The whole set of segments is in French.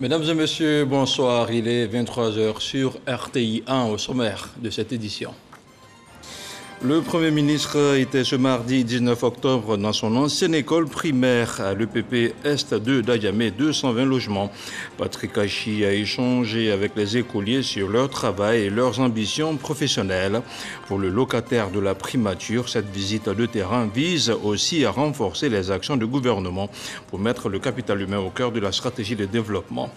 Mesdames et messieurs, bonsoir. Il est 23 h sur RTI 1 au sommaire de cette édition. Le Premier ministre était ce mardi 19 octobre dans son ancienne école primaire à l'EPP Est de Dayamé, 220 logements. Patrick Hachi a échangé avec les écoliers sur leur travail et leurs ambitions professionnelles. Pour le locataire de la primature, cette visite de terrain vise aussi à renforcer les actions du gouvernement pour mettre le capital humain au cœur de la stratégie de développement.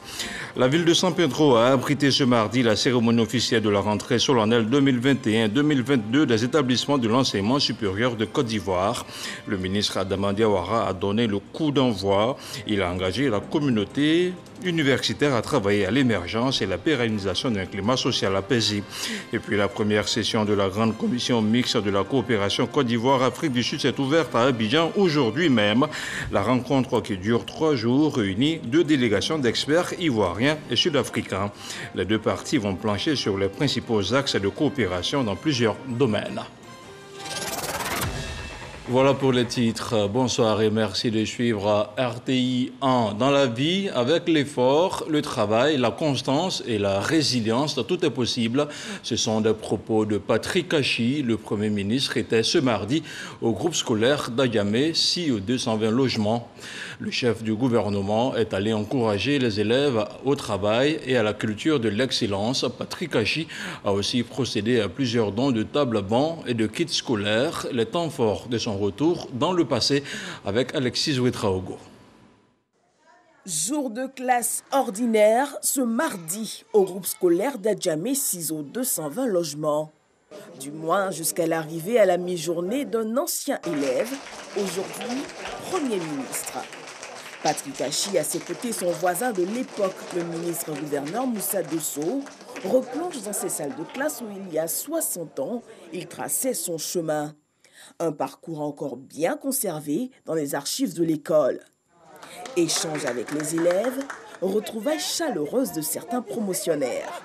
La ville de San Pedro a abrité ce mardi la cérémonie officielle de la rentrée solennelle 2021-2022 des établissements de l'enseignement supérieur de Côte d'Ivoire. Le ministre Adama Diawara a donné le coup d'envoi. Il a engagé la communauté universitaire à travailler à l'émergence et la pérennisation d'un climat social apaisé. Et puis la première session de la grande commission mixte de la coopération Côte d'Ivoire-Afrique du Sud s'est ouverte à Abidjan aujourd'hui même. La rencontre qui dure 3 jours réunit 2 délégations d'experts ivoiriens et sud-africains. Les 2 parties vont plancher sur les principaux axes de coopération dans plusieurs domaines. Voilà pour les titres. Bonsoir et merci de suivre RTI 1. Dans la vie, avec l'effort, le travail, la constance et la résilience, tout est possible. Ce sont des propos de Patrick Hachi. Le Premier ministre était ce mardi au groupe scolaire d'Ayamé, 6 ou 220 logements. Le chef du gouvernement est allé encourager les élèves au travail et à la culture de l'excellence. Patrick Hachi a aussi procédé à plusieurs dons de tables à bancs et de kits scolaires. Les temps forts de son retour dans le passé avec Alexis Ouetraogo. Jour de classe ordinaire ce mardi au groupe scolaire d'Adjamé 6 aux 220 logements. Du moins jusqu'à l'arrivée à la mi-journée d'un ancien élève, aujourd'hui Premier ministre. Patrick Hachi, à ses côtés son voisin de l'époque, le ministre-gouverneur Moussa Dosso, replonge dans ses salles de classe où il y a 60 ans, il traçait son chemin. Un parcours encore bien conservé dans les archives de l'école. Échange avec les élèves, retrouvailles chaleureuses de certains promotionnaires.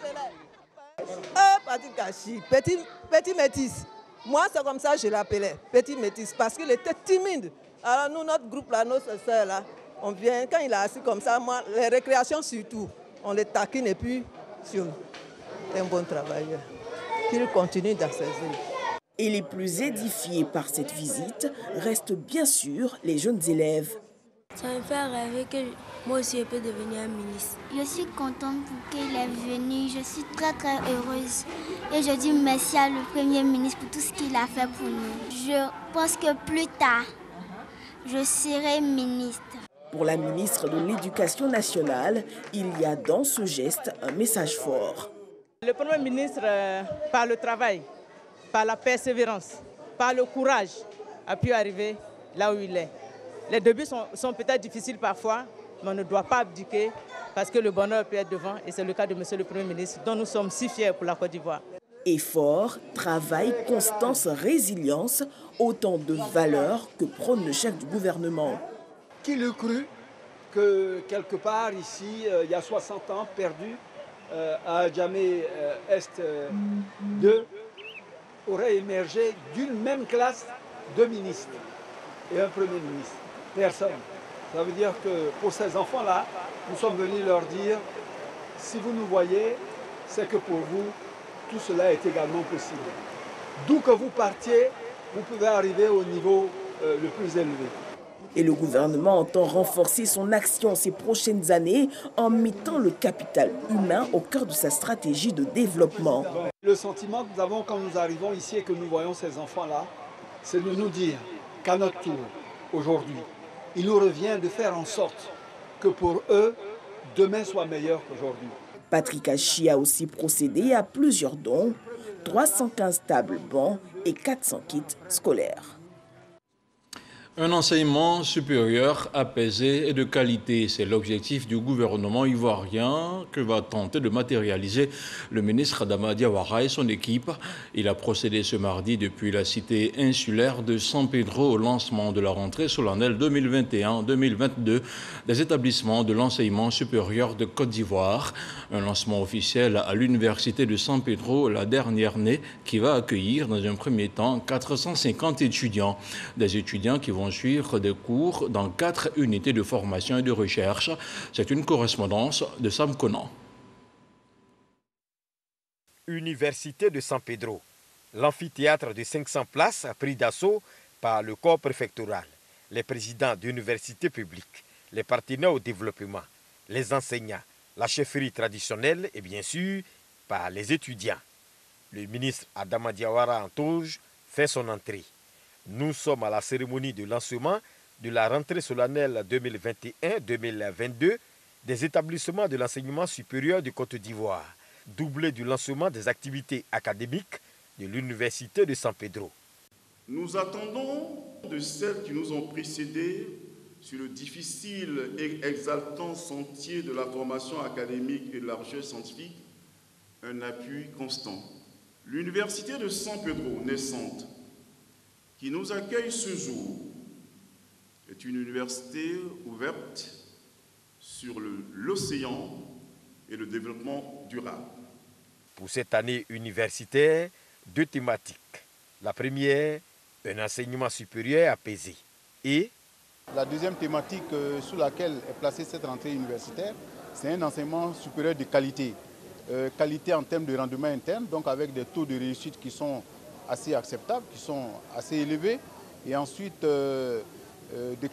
Patrick Hachi, petit métis. Moi, c'est comme ça que je l'appelais, petit métis, parce qu'il était timide. Alors nous, notre groupe, là, nos sœurs, là, on vient, quand il est assis comme ça, moi, les récréations surtout, on les taquine et puis, c'est un bon travailleur. Qu'il continue dans ses œuvres. Et les plus édifiés par cette visite restent bien sûr les jeunes élèves. Ça me fait rêver que moi aussi je peux devenir ministre. Je suis contente qu'il est venu, je suis très heureuse. Et je dis merci à le Premier ministre pour tout ce qu'il a fait pour nous. Je pense que plus tard, je serai ministre. Pour la ministre de l'Éducation nationale, il y a dans ce geste un message fort. Le Premier ministre, par le travail, par la persévérance, par le courage, a pu arriver là où il est. Les débuts sont peut-être difficiles parfois, mais on ne doit pas abdiquer parce que le bonheur peut être devant et c'est le cas de M. le Premier ministre dont nous sommes si fiers pour la Côte d'Ivoire. Effort, travail, constance, résilience, autant de valeurs que prône le chef du gouvernement. Qui l'eût cru que quelque part ici, il y a 60 ans, perdu à Adjamé Est 2, aurait émergé d'une même classe 2 ministres et un Premier ministre. Personne. Ça veut dire que pour ces enfants-là, nous sommes venus leur dire, si vous nous voyez, c'est que pour vous, tout cela est également possible. D'où que vous partiez, vous pouvez arriver au niveau le plus élevé. Et le gouvernement entend renforcer son action ces prochaines années en mettant le capital humain au cœur de sa stratégie de développement. Le sentiment que nous avons quand nous arrivons ici et que nous voyons ces enfants-là, c'est de nous dire qu'à notre tour, aujourd'hui, il nous revient de faire en sorte que pour eux, demain soit meilleur qu'aujourd'hui. Patrick Hachi a aussi procédé à plusieurs dons, 315 tables bancs et 400 kits scolaires. Un enseignement supérieur, apaisé et de qualité, c'est l'objectif du gouvernement ivoirien que va tenter de matérialiser le ministre Adama Diawara et son équipe. Il a procédé ce mardi depuis la cité insulaire de San Pedro au lancement de la rentrée solennelle 2021-2022 des établissements de l'enseignement supérieur de Côte d'Ivoire. Un lancement officiel à l'université de San Pedro, la dernière née, qui va accueillir dans un premier temps 450 étudiants. Des étudiants qui vont vont suivre des cours dans 4 unités de formation et de recherche. C'est une correspondance de Sam Conan. Université de San Pedro. L'amphithéâtre de 500 places pris d'assaut par le corps préfectoral, les présidents d'universités publiques, les partenaires au développement, les enseignants, la chefferie traditionnelle et bien sûr par les étudiants. Le ministre Adama Diawara Antoj fait son entrée. Nous sommes à la cérémonie de lancement de la rentrée solennelle 2021-2022 des établissements de l'enseignement supérieur du Côte d'Ivoire, doublé du lancement des activités académiques de l'Université de San Pedro. Nous attendons de celles qui nous ont précédés sur le difficile et exaltant sentier de la formation académique et de la recherche scientifique un appui constant. L'Université de San Pedro, naissante, qui nous accueille ce jour, est une université ouverte sur l'océan et le développement durable. Pour cette année universitaire, 2 thématiques. La première, un enseignement supérieur apaisé. Et la deuxième thématique sous laquelle est placée cette rentrée universitaire, c'est un enseignement supérieur de qualité. Qualité en termes de rendement interne, donc avec des taux de réussite qui sont assez acceptables, qui sont assez élevés. Et ensuite, de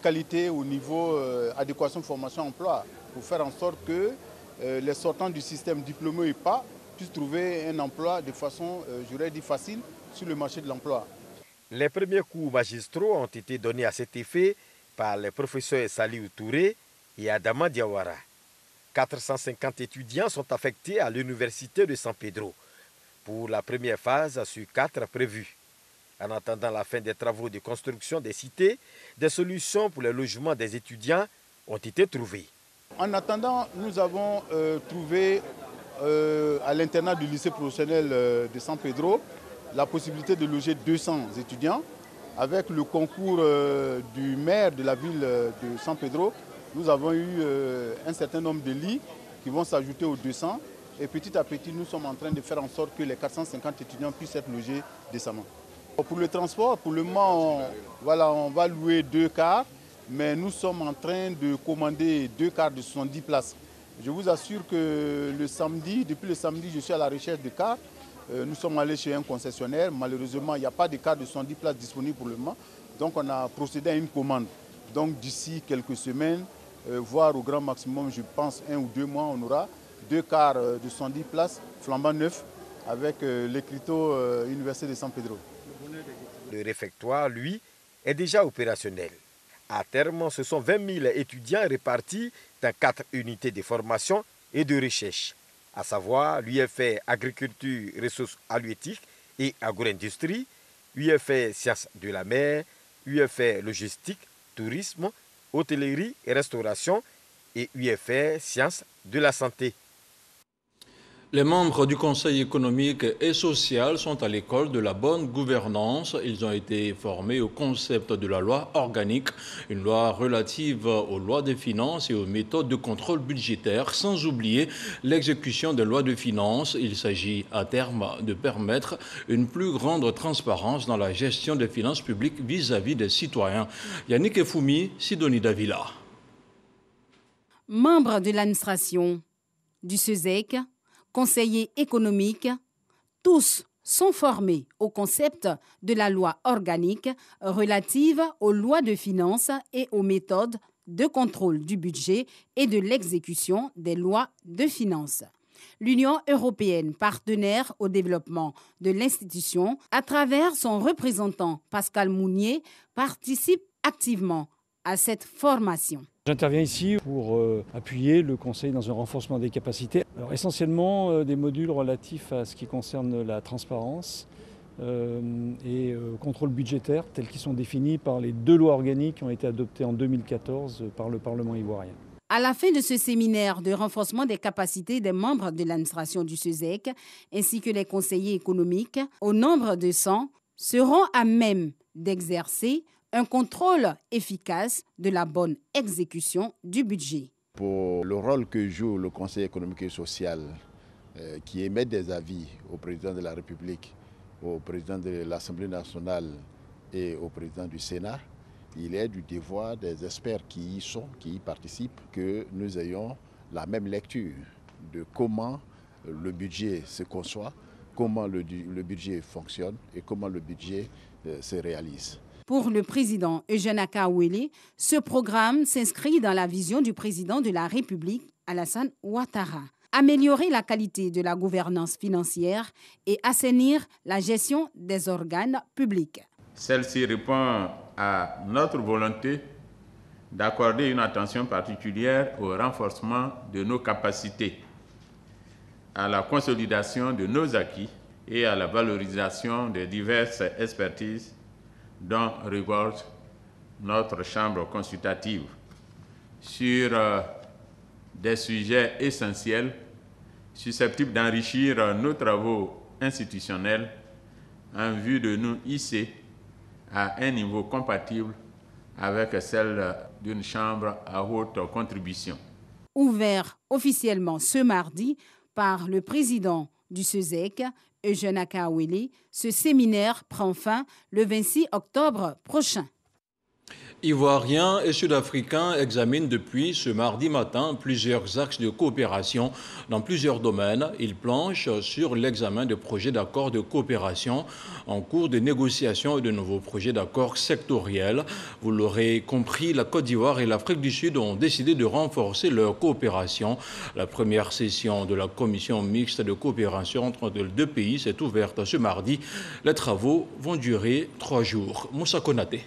qualité au niveau adéquation formation-emploi, pour faire en sorte que les sortants du système diplômés et pas puissent trouver un emploi de façon, j'aurais dit, facile sur le marché de l'emploi. Les premiers cours magistraux ont été donnés à cet effet par les professeurs Saliou Touré et Adama Diawara. 450 étudiants sont affectés à l'Université de San Pedro pour la première phase sur 4 prévues. En attendant la fin des travaux de construction des cités, des solutions pour le logement des étudiants ont été trouvées. En attendant, nous avons trouvé à l'internat du lycée professionnel de San Pedro la possibilité de loger 200 étudiants. Avec le concours du maire de la ville de San Pedro, nous avons eu un certain nombre de lits qui vont s'ajouter aux 200. Et petit à petit, nous sommes en train de faire en sorte que les 450 étudiants puissent être logés décemment. Pour le transport, pour le moment, on va louer 2 cars, mais nous sommes en train de commander 2 cars de 70 places. Je vous assure que depuis le samedi, je suis à la recherche de cars. Nous sommes allés chez un concessionnaire. Malheureusement, il n'y a pas de cars de 70 places disponibles pour le moment. Donc on a procédé à une commande. Donc d'ici quelques semaines, voire au grand maximum, je pense 1 ou 2 mois, on aura 2 cars de 70 places, flambant neufs, avec l'écriteau Université de San Pedro. Le réfectoire, lui, est déjà opérationnel. À terme, ce sont 20 000 étudiants répartis dans 4 unités de formation et de recherche, à savoir l'UFR Agriculture, Ressources halieutiques et Agro-industrie, UFR Sciences de la mer, UFR Logistique, Tourisme, Hôtellerie et Restauration et UFR Sciences de la santé. Les membres du Conseil économique et social sont à l'école de la bonne gouvernance. Ils ont été formés au concept de la loi organique, une loi relative aux lois des finances et aux méthodes de contrôle budgétaire, sans oublier l'exécution des lois de finances. Il s'agit à terme de permettre une plus grande transparence dans la gestion des finances publiques vis-à-vis des citoyens. Yannick Efoumi, Sidonie Davila. Membres de l'administration du CESEC, conseillers économiques, tous sont formés au concept de la loi organique relative aux lois de finances et aux méthodes de contrôle du budget et de l'exécution des lois de finances. L'Union européenne, partenaire au développement de l'institution, à travers son représentant Pascal Mounier, participe activement à cette formation. J'interviens ici pour appuyer le Conseil dans un renforcement des capacités. Alors, essentiellement des modules relatifs à ce qui concerne la transparence et contrôle budgétaire tels qu'ils sont définis par les 2 lois organiques qui ont été adoptées en 2014 par le Parlement ivoirien. À la fin de ce séminaire de renforcement des capacités des membres de l'administration du CESEC ainsi que les conseillers économiques, au nombre de 100, seront à même d'exercer un contrôle efficace de la bonne exécution du budget. Pour le rôle que joue le Conseil économique et social, qui émet des avis au président de la République, au président de l'Assemblée nationale et au président du Sénat, Il est du devoir des experts qui y sont, qui y participent, que nous ayons la même lecture de comment le budget se conçoit, comment le budget fonctionne et comment le budget se réalise. Pour le président Eugène Akaouélé, ce programme s'inscrit dans la vision du président de la République, Alassane Ouattara. Améliorer la qualité de la gouvernance financière et assainir la gestion des organes publics. Celle-ci répond à notre volonté d'accorder une attention particulière au renforcement de nos capacités, à la consolidation de nos acquis et à la valorisation des diverses expertises dont regorge notre chambre consultative sur des sujets essentiels susceptibles d'enrichir nos travaux institutionnels en vue de nous hisser à un niveau compatible avec celle d'une chambre à haute contribution. Ouvert officiellement ce mardi par le président du SESEC, Eugène Akaouélé, ce séminaire prend fin le 26 octobre prochain. Ivoiriens et Sud-Africains examinent depuis ce mardi matin plusieurs axes de coopération dans plusieurs domaines. Ils planchent sur l'examen de projets d'accords de coopération en cours de négociation et de nouveaux projets d'accords sectoriels. Vous l'aurez compris, la Côte d'Ivoire et l'Afrique du Sud ont décidé de renforcer leur coopération. La première session de la commission mixte de coopération entre les deux pays s'est ouverte ce mardi. Les travaux vont durer 3 jours. Moussa Konaté.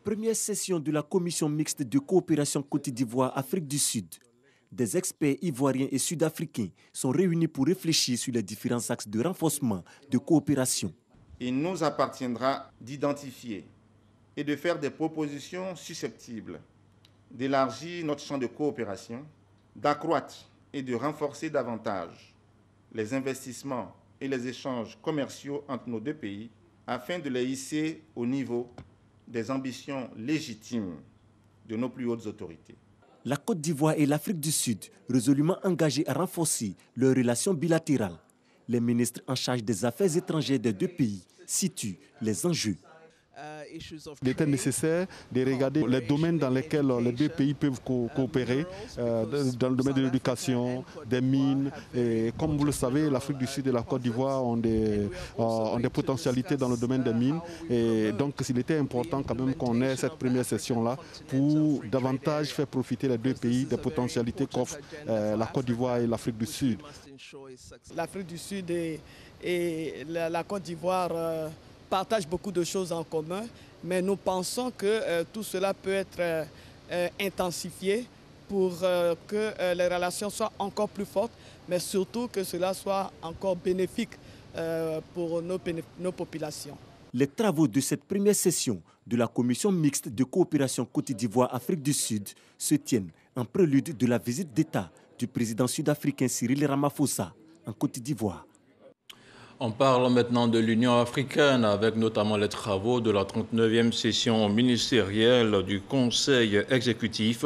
Première session de la commission mixte de coopération Côte d'Ivoire-Afrique du Sud. Des experts ivoiriens et sud-africains sont réunis pour réfléchir sur les différents axes de renforcement de coopération. Il nous appartiendra d'identifier et de faire des propositions susceptibles d'élargir notre champ de coopération, d'accroître et de renforcer davantage les investissements et les échanges commerciaux entre nos deux pays afin de les hisser au niveau des ambitions légitimes de nos plus hautes autorités. La Côte d'Ivoire et l'Afrique du Sud, résolument engagés à renforcer leurs relations bilatérales. Les ministres en charge des affaires étrangères des deux pays situent les enjeux. Il était nécessaire de regarder les domaines dans lesquels les deux pays peuvent coopérer, dans le domaine de l'éducation, des mines. Et comme vous le savez, l'Afrique du Sud et la Côte d'Ivoire ont des potentialités dans le domaine des mines. Et donc, il était important quand même qu'on ait cette première session-là pour davantage faire profiter les deux pays des potentialités qu'offrent la Côte d'Ivoire et l'Afrique du Sud. L'Afrique du Sud et la Côte d'Ivoire partagent beaucoup de choses en commun, mais nous pensons que tout cela peut être intensifié pour que les relations soient encore plus fortes, mais surtout que cela soit encore bénéfique pour nos populations. Les travaux de cette première session de la commission mixte de coopération Côte d'Ivoire-Afrique du Sud se tiennent en prélude de la visite d'État du président sud-africain Cyril Ramaphosa en Côte d'Ivoire. On parle maintenant de l'Union africaine avec notamment les travaux de la 39e session ministérielle du Conseil exécutif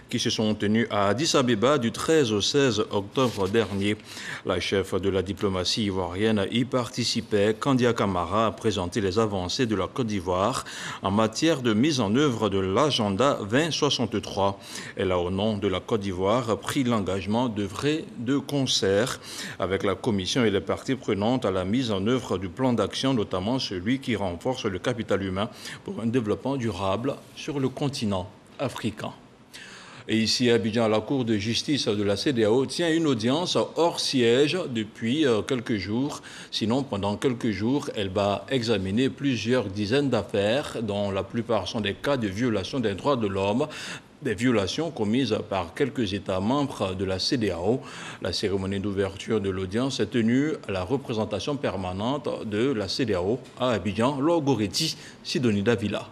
qui se sont tenus à Addis Abeba du 13 au 16 octobre dernier. La chef de la diplomatie ivoirienne y participait. Kandia Camara a présenté les avancées de la Côte d'Ivoire en matière de mise en œuvre de l'agenda 2063. Elle a au nom de la Côte d'Ivoire pris l'engagement d'œuvrer de concert avec la Commission et les parties prenantes à la mise en œuvre du plan d'action, notamment celui qui renforce le capital humain pour un développement durable sur le continent africain. Et ici à Abidjan, la Cour de justice de la CEDEAO tient une audience hors siège depuis quelques jours. Sinon, pendant quelques jours, elle va examiner plusieurs dizaines d'affaires, dont la plupart sont des cas de violation des droits de l'homme, des violations commises par quelques États membres de la CEDEAO. La cérémonie d'ouverture de l'audience est tenue à la représentation permanente de la CEDEAO à Abidjan, Lorgoretti, Sidonie Davila.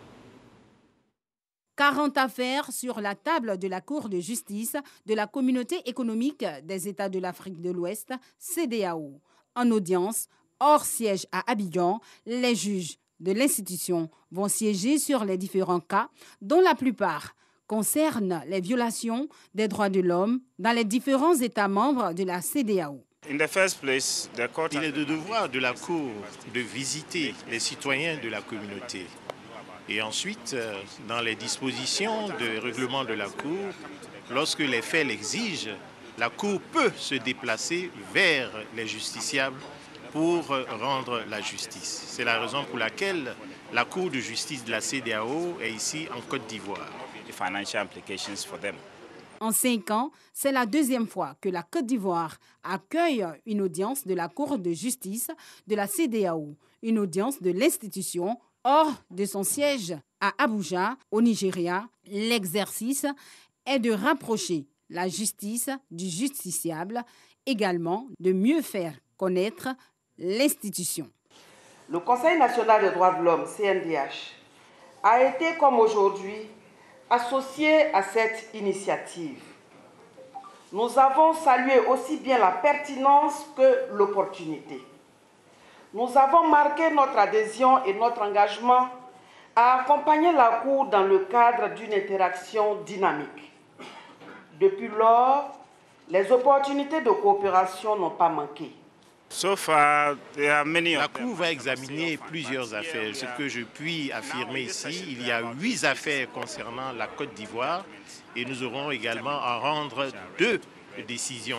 40 affaires sur la table de la Cour de justice de la Communauté économique des États de l'Afrique de l'Ouest, CEDEAO. En audience, hors siège à Abidjan, les juges de l'institution vont siéger sur les différents cas, dont la plupart concernent les violations des droits de l'homme dans les différents États membres de la CEDEAO. Il est de devoir de la Cour de visiter les citoyens de la communauté. Et ensuite, dans les dispositions de règlement de la Cour, lorsque les faits l'exigent, la Cour peut se déplacer vers les justiciables pour rendre la justice. C'est la raison pour laquelle la Cour de justice de la CEDEAO est ici en Côte d'Ivoire. En 5 ans, c'est la deuxième fois que la Côte d'Ivoire accueille une audience de la Cour de justice de la CEDEAO, une audience de l'institution hors de son siège à Abuja, au Nigeria. L'exercice est de rapprocher la justice du justiciable, également de mieux faire connaître l'institution. Le Conseil national des droits de l'homme, CNDH, a été comme aujourd'hui associé à cette initiative. Nous avons salué aussi bien la pertinence que l'opportunité. Nous avons marqué notre adhésion et notre engagement à accompagner la Cour dans le cadre d'une interaction dynamique. Depuis lors, les opportunités de coopération n'ont pas manqué. La Cour va examiner plusieurs affaires. Ce que je puis affirmer ici, il y a 8 affaires concernant la Côte d'Ivoire et nous aurons également à rendre 2 décisions.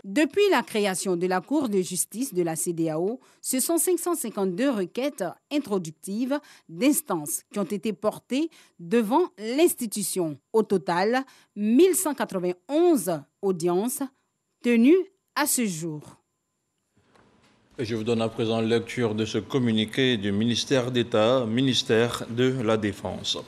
Depuis la création de la Cour de justice de la CEDEAO, ce sont 552 requêtes introductives d'instances qui ont été portées devant l'institution. Au total, 1191 audiences tenues à ce jour. Et je vous donne à présent lecture de ce communiqué du ministère d'État, ministère de la Défense.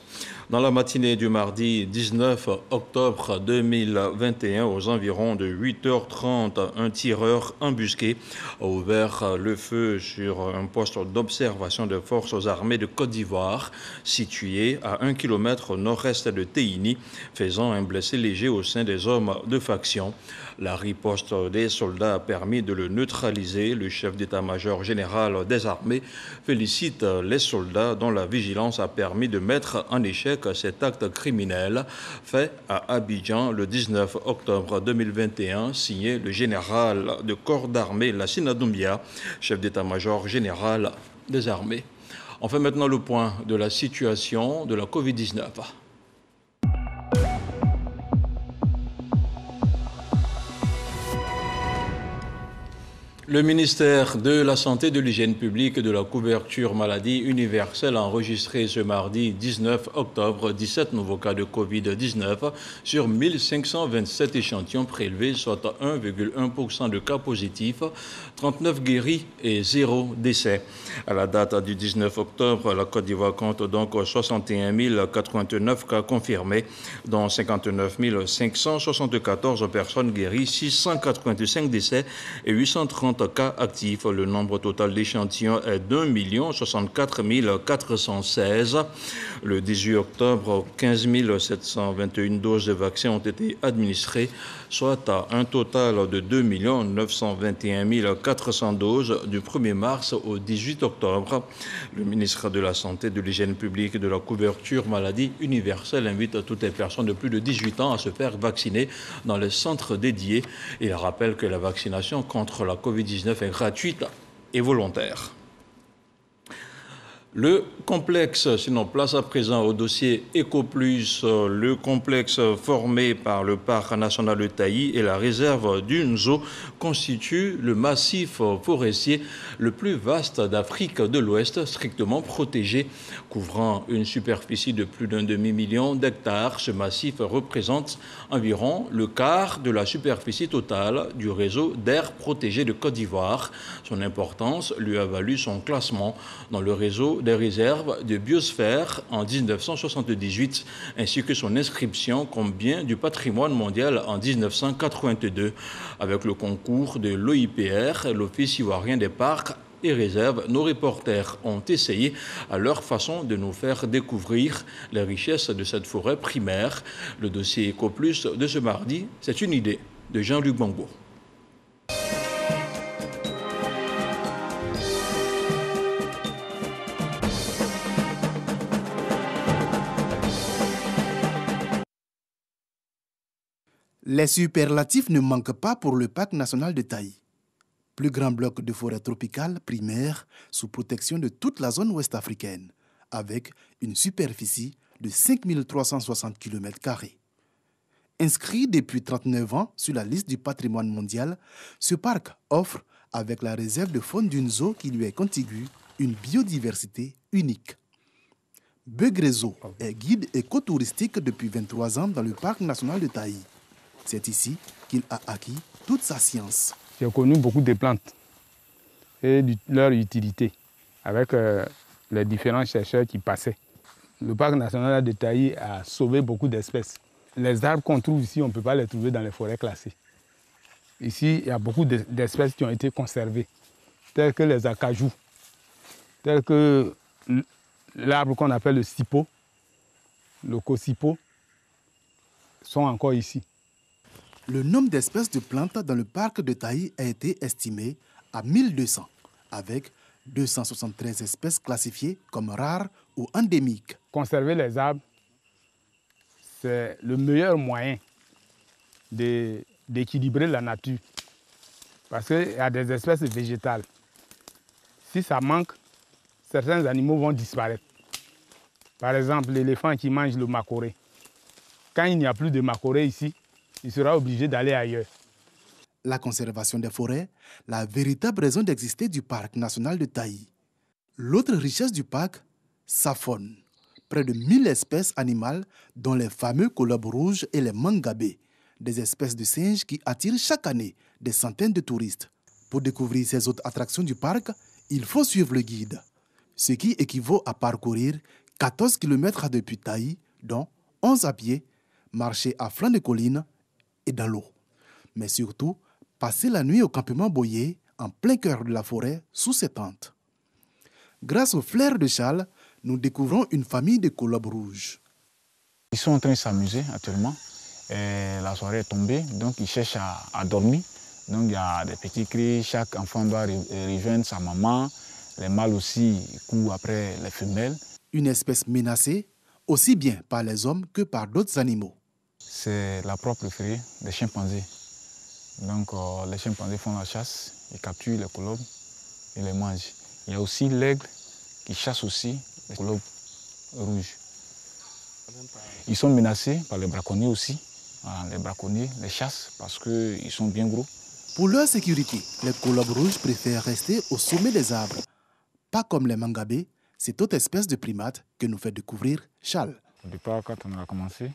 Dans la matinée du mardi 19 octobre 2021, aux environs de 8h30, un tireur embusqué a ouvert le feu sur un poste d'observation des forces armées de Côte d'Ivoire, situé à 1 km au nord-est de Téini, faisant un blessé léger au sein des hommes de faction. La riposte des soldats a permis de le neutraliser. Le chef d'état-major général des armées félicite les soldats dont la vigilance a permis de mettre en échec cet acte criminel fait à Abidjan le 19 octobre 2021, signé le général de corps d'armée Lassina Doumbia, chef d'état-major général des armées. On fait maintenant le point de la situation de la Covid-19. Le ministère de la Santé, de l'Hygiène publique et de la couverture maladie universelle a enregistré ce mardi 19 octobre 17 nouveaux cas de Covid-19 sur 1527 échantillons prélevés, soit 1,1% de cas positifs, 39 guéris et 0 décès. À la date du 19 octobre, la Côte d'Ivoire compte donc 61 089 cas confirmés, dont 59 574 personnes guéries, 685 décès et 830 cas actifs. Le nombre total d'échantillons est d'1 064 416. Le 18 octobre, 15 721 doses de vaccins ont été administrées, soit à un total de 2 921 400 doses du 1er mars au 18 octobre. Le ministre de la Santé, de l'Hygiène publique et de la couverture maladie universelle invite toutes les personnes de plus de 18 ans à se faire vacciner dans les centres dédiés. Il rappelle que la vaccination contre la Covid-19 est gratuite et volontaire. Le complexe, sinon place à présent au dossier EcoPlus, le complexe formé par le parc national de Taï et la réserve d'Unzo constitue le massif forestier le plus vaste d'Afrique de l'Ouest, strictement protégé. Couvrant une superficie de plus d'un demi-million d'hectares, ce massif représente environ le quart de la superficie totale du réseau d'aires protégées de Côte d'Ivoire. Son importance lui a valu son classement dans le réseau des réserves de biosphère en 1978, ainsi que son inscription comme bien du patrimoine mondial en 1982. Avec le concours de l'OIPR, l'Office ivoirien des parcs et réserves, nos reporters ont essayé à leur façon de nous faire découvrir les richesses de cette forêt primaire. Le dossier EcoPlus de ce mardi, c'est une idée de Jean-Luc Bango. Les superlatifs ne manquent pas pour le parc national de Taï. plus grand bloc de forêt tropicale primaire sous protection de toute la zone ouest africaine, avec une superficie de 5360 km². Inscrit depuis 39 ans sur la liste du patrimoine mondial, ce parc offre, avec la réserve de faune d'une zoo qui lui est contiguë, une biodiversité unique. Begrezo est guide écotouristique depuis 23 ans dans le parc national de Taï. C'est ici qu'il a acquis toute sa science. J'ai connu beaucoup de plantes et leur utilité avec les différents chercheurs qui passaient. Le parc national de Taï a sauvé beaucoup d'espèces. Les arbres qu'on trouve ici, on ne peut pas les trouver dans les forêts classées. Ici, il y a beaucoup d'espèces qui ont été conservées, telles que les acajou, telles que l'arbre qu'on appelle le sipo, le cosipo, sont encore ici. Le nombre d'espèces de plantes dans le parc de Taï a été estimé à 1200, avec 273 espèces classifiées comme rares ou endémiques. Conserver les arbres, c'est le meilleur moyen d'équilibrer la nature. Parce qu'il y a des espèces végétales. Si ça manque, certains animaux vont disparaître. Par exemple, l'éléphant qui mange le macoré. Quand il n'y a plus de macoré ici, il sera obligé d'aller ailleurs. La conservation des forêts, la véritable raison d'exister du parc national de Taï. L'autre richesse du parc, sa faune. Près de 1000 espèces animales, dont les fameux colobes rouges et les mangabés, des espèces de singes qui attirent chaque année des centaines de touristes. Pour découvrir ces autres attractions du parc, il faut suivre le guide, ce qui équivaut à parcourir 14 km depuis Taï, dont 11 à pied, marcher à flanc de colline et dans l'eau. Mais surtout, passer la nuit au campement Boyer, en plein cœur de la forêt, sous ses tentes. Grâce au flair de Charles, nous découvrons une famille de colobes rouges. Ils sont en train de s'amuser actuellement. Et la soirée est tombée, donc ils cherchent à dormir. Donc il y a des petits cris, chaque enfant doit rejoindre sa maman. Les mâles aussi courent après les femelles. Une espèce menacée, aussi bien par les hommes que par d'autres animaux. C'est la proie préférée des chimpanzés. Donc les chimpanzés font la chasse, ils capturent les colobes et les mangent. Il y a aussi l'aigle qui chasse aussi les colobes rouges. Ils sont menacés par les braconniers aussi. Voilà, les braconniers les chassent parce qu'ils sont bien gros. Pour leur sécurité, les colobes rouges préfèrent rester au sommet des arbres. Pas comme les mangabés, cette autre espèce de primate que nous fait découvrir Charles. Au départ, quand on a commencé,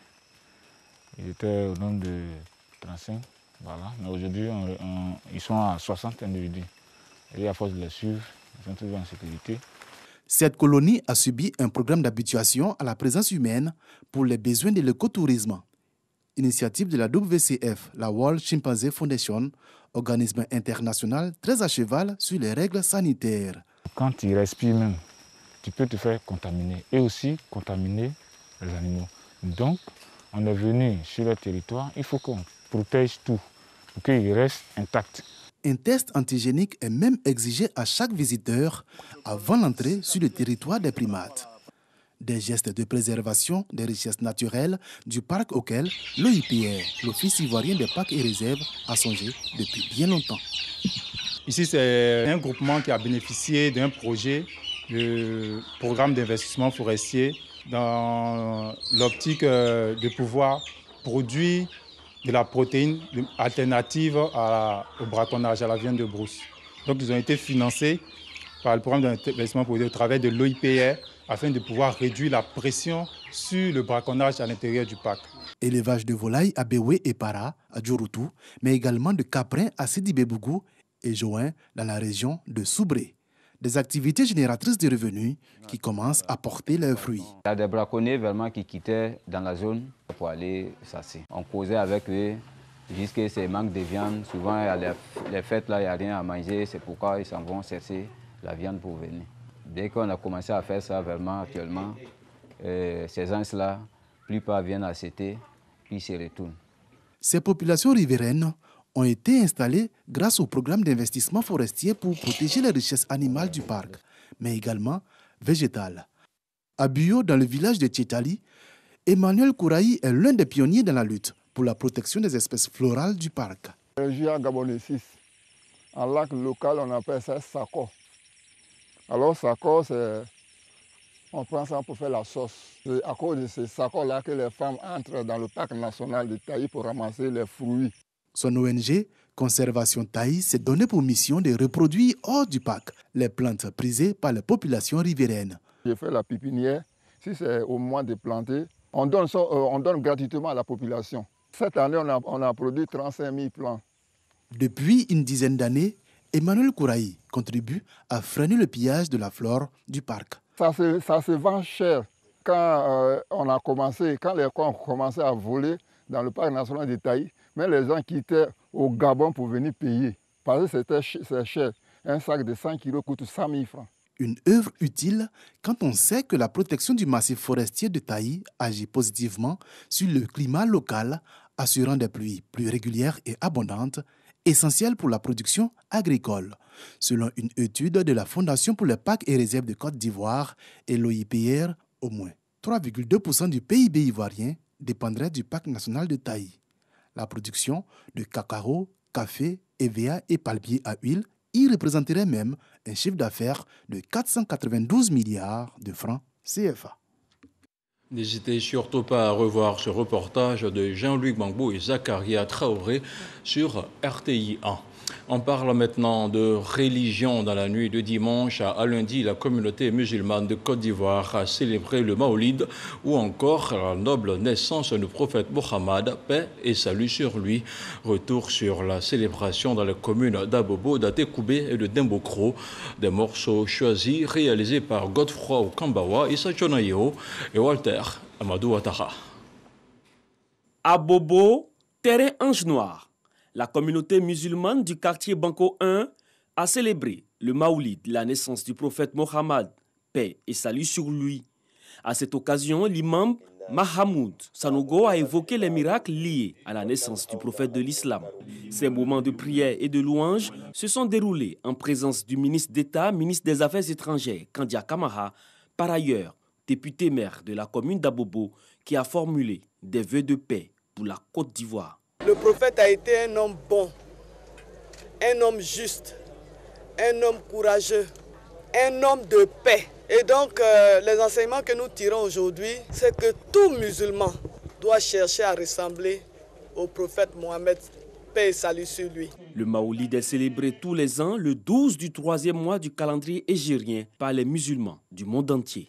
ils étaient au nombre de 35. Voilà. Mais aujourd'hui, ils sont à 60 individus. Et à force de les suivre, ils sont toujours en sécurité. Cette colonie a subi un programme d'habituation à la présence humaine pour les besoins de l'écotourisme. Initiative de la WCF, la World Chimpanzee Foundation, organisme international très à cheval sur les règles sanitaires. Quand tu respires même, tu peux te faire contaminer et aussi contaminer les animaux. Donc, on est venu sur le territoire, il faut qu'on protège tout pour qu'il reste intact. Un test antigénique est même exigé à chaque visiteur avant l'entrée sur le territoire des primates. Des gestes de préservation des richesses naturelles du parc auquel l'OIPR, l'Office ivoirien des parcs et réserves, a songé depuis bien longtemps. Ici, c'est un groupement qui a bénéficié d'un projet, le programme d'investissement forestier, dans l'optique de pouvoir produire de la protéine alternative au braconnage, à la viande de brousse. Donc, ils ont été financés par le programme d'investissement forestier au travers de l'OIPR afin de pouvoir réduire la pression sur le braconnage à l'intérieur du parc. Élevage de volailles à Béoué et Para, à Djouroutou, mais également de caprins à Sidi-Bébougou et Join dans la région de Soubré. Des activités génératrices de revenus qui commencent à porter leurs fruits. Il y a des braconniers vraiment qui quittaient dans la zone pour aller chasser. On causait avec eux jusqu'à ces manques de viande. Souvent, il y a les fêtes, là, il n'y a rien à manger. C'est pourquoi ils s'en vont chercher la viande pour venir. Dès qu'on a commencé à faire ça, vraiment, actuellement, ces gens-là, la plupart viennent acheter, puis se retournent. Ces populations riveraines ont été installées grâce au programme d'investissement forestier pour protéger les richesses animales du parc, mais également végétales. À Buyo, dans le village de Tchétali, Emmanuel Kouraï est l'un des pionniers dans la lutte pour la protection des espèces florales du parc. Je suis en Gabonais 6. En langue locale, on appelle ça sako. Alors sako, on prend ça pour faire la sauce. C'est à cause de ces sakos-là que les femmes entrent dans le parc national de Taï pour ramasser les fruits. Son ONG, Conservation Taï, s'est donné pour mission de reproduire hors du parc les plantes prisées par les populations riveraines. J'ai fait la pépinière. Si c'est au moment de planter, on donne gratuitement à la population. Cette année, on a produit 35 000 plants. Depuis une dizaine d'années, Emmanuel Kouraï contribue à freiner le pillage de la flore du parc. Ça se vend cher. Quand les coins ont commencé à voler dans le parc national de Taï, mais les gens quittaient au Gabon pour venir payer. Parce que c'est cher. Un sac de 100 kilos coûte 100 000 francs. Une œuvre utile quand on sait que la protection du massif forestier de Taï agit positivement sur le climat local, assurant des pluies plus régulières et abondantes, essentielles pour la production agricole. Selon une étude de la Fondation pour les parcs et réserves de Côte d'Ivoire et l'OIPR, au moins 3,2% du PIB ivoirien dépendrait du parc national de Taï. La production de cacao, café, EVA et palmier à huile y représenterait même un chiffre d'affaires de 492 milliards de francs CFA. N'hésitez surtout pas à revoir ce reportage de Jean-Luc Gbangbo et Zakaria Traoré sur RTI 1. On parle maintenant de religion. Dans la nuit de dimanche à lundi, la communauté musulmane de Côte d'Ivoire a célébré le Maolid ou encore la noble naissance du prophète Mohammed, paix et salut sur lui. Retour sur la célébration dans les communes d'Abobo, d'Atekoubé et de Dembokro. Des morceaux choisis réalisés par Godefroy Okambawa, Issa Chonayo et Walter Amadou Ouattara. Abobo, terrain Ange Noir. La communauté musulmane du quartier Banco 1 a célébré le Maoulid, la naissance du prophète Mohammed, paix et salut sur lui. À cette occasion, l'imam Mahamoud Sanogo a évoqué les miracles liés à la naissance du prophète de l'islam. Ces moments de prière et de louange se sont déroulés en présence du ministre d'État, ministre des Affaires étrangères, Kandia Kamara, par ailleurs député maire de la commune d'Abobo, qui a formulé des vœux de paix pour la Côte d'Ivoire. Le prophète a été un homme bon, un homme juste, un homme courageux, un homme de paix. Et donc, les enseignements que nous tirons aujourd'hui, c'est que tout musulman doit chercher à ressembler au prophète Mohammed, paix et salut sur lui. Le Maoulid est célébré tous les ans, le 12 du 3e mois du calendrier hégérien, par les musulmans du monde entier.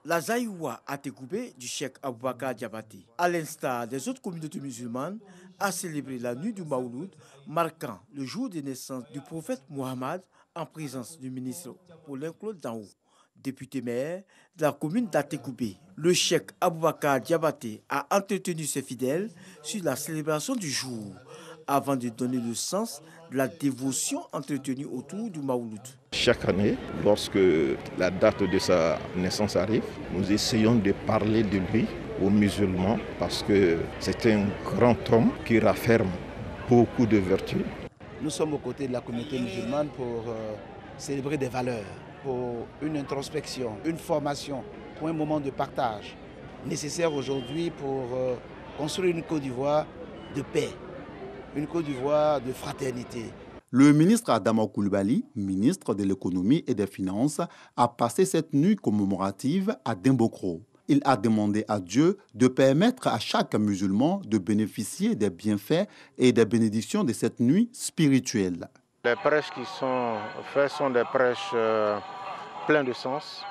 La Zaïwa Atekoubé du cheikh Aboubakar Diabaté, à l'instar des autres communautés musulmanes, a célébré la nuit du Maouloud, marquant le jour de naissance du prophète Mohammed en présence du ministre Paulin Claude Danhou, député maire de la commune d'Atekoubé. Le cheikh Aboubakar Diabaté a entretenu ses fidèles sur la célébration du jour, avant de donner le sens de la dévotion entretenue autour du Maouloud. Chaque année, lorsque la date de sa naissance arrive, nous essayons de parler de lui aux musulmans parce que c'est un grand homme qui rafferme beaucoup de vertus. Nous sommes aux côtés de la communauté musulmane pour célébrer des valeurs, pour une introspection, une formation, pour un moment de partage nécessaire aujourd'hui pour construire une Côte d'Ivoire de paix, une Côte d'Ivoire de fraternité. Le ministre Adama Coulibaly, ministre de l'économie et des finances, a passé cette nuit commémorative à Dembokro. Il a demandé à Dieu de permettre à chaque musulman de bénéficier des bienfaits et des bénédictions de cette nuit spirituelle. Les prêches qui sont faites sont des prêches pleins de sens,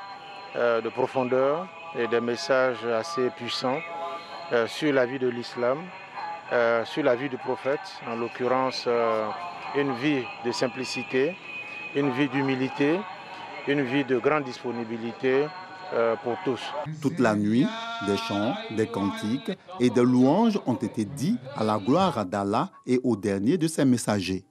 de profondeur et des messages assez puissants sur la vie de l'islam, sur la vie du prophète, en l'occurrence une vie de simplicité, une vie d'humilité, une vie de grande disponibilité pour tous. Toute la nuit, des chants, des cantiques et des louanges ont été dits à la gloire d'Allah et au dernier de ses messagers.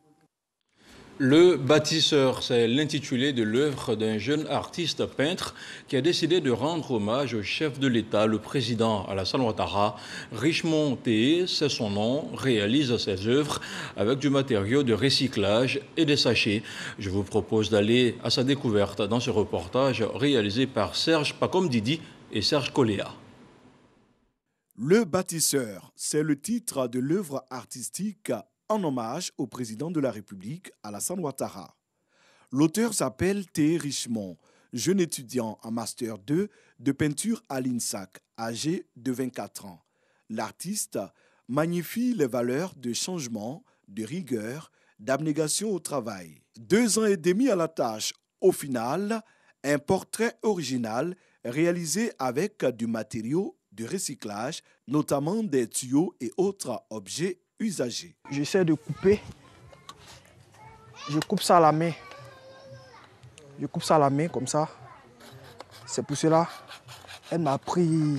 Le bâtisseur, c'est l'intitulé de l'œuvre d'un jeune artiste peintre qui a décidé de rendre hommage au chef de l'État, le président Alassane Ouattara. Richemont Théé, c'est son nom, réalise ses œuvres avec du matériau de recyclage et des sachets. Je vous propose d'aller à sa découverte dans ce reportage réalisé par Serge Pacom Didi et Serge Coléa. Le bâtisseur, c'est le titre de l'œuvre artistique en hommage au président de la République, Alassane Ouattara. L'auteur s'appelle Théé Richemont, jeune étudiant en Master 2 de peinture à l'INSAC, âgé de 24 ans. L'artiste magnifie les valeurs de changement, de rigueur, d'abnégation au travail. 2 ans et demi à la tâche, au final, un portrait original réalisé avec du matériau de recyclage, notamment des tuyaux et autres objets usagés. J'essaie de couper, je coupe ça à la main. Je coupe ça à la main comme ça. C'est pour cela elle m'a pris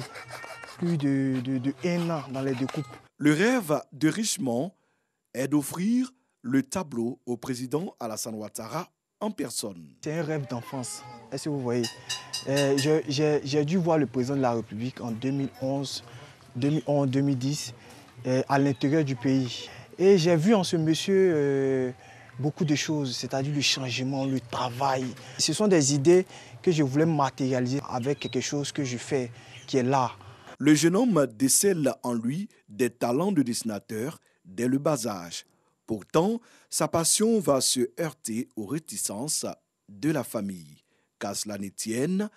plus de 1 an dans les découpes. Le rêve de Richemont est d'offrir le tableau au président Alassane Ouattara en personne. C'est un rêve d'enfance. Est-ce que vous voyez? J'ai dû voir le président de la République en 2011-2010 à l'intérieur du pays. Et j'ai vu en ce monsieur beaucoup de choses, c'est-à-dire le changement, le travail. Ce sont des idées que je voulais matérialiser avec quelque chose que je fais, qui est là. Le jeune homme décèle en lui des talents de dessinateur dès le bas âge. Pourtant, sa passion va se heurter aux réticences de la famille. Qu'à cela ne tienne,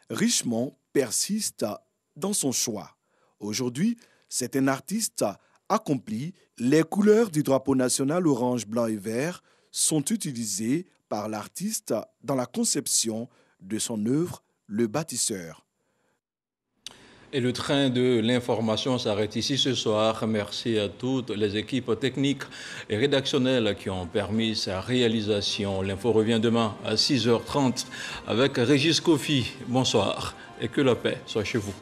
Richemont persiste dans son choix. Aujourd'hui, c'est un artiste accompli. Les couleurs du drapeau national orange, blanc et vert sont utilisées par l'artiste dans la conception de son œuvre, Le Bâtisseur. Et le train de l'information s'arrête ici ce soir. Merci à toutes les équipes techniques et rédactionnelles qui ont permis sa réalisation. L'info revient demain à 6h30 avec Régis Kofi. Bonsoir et que la paix soit chez vous.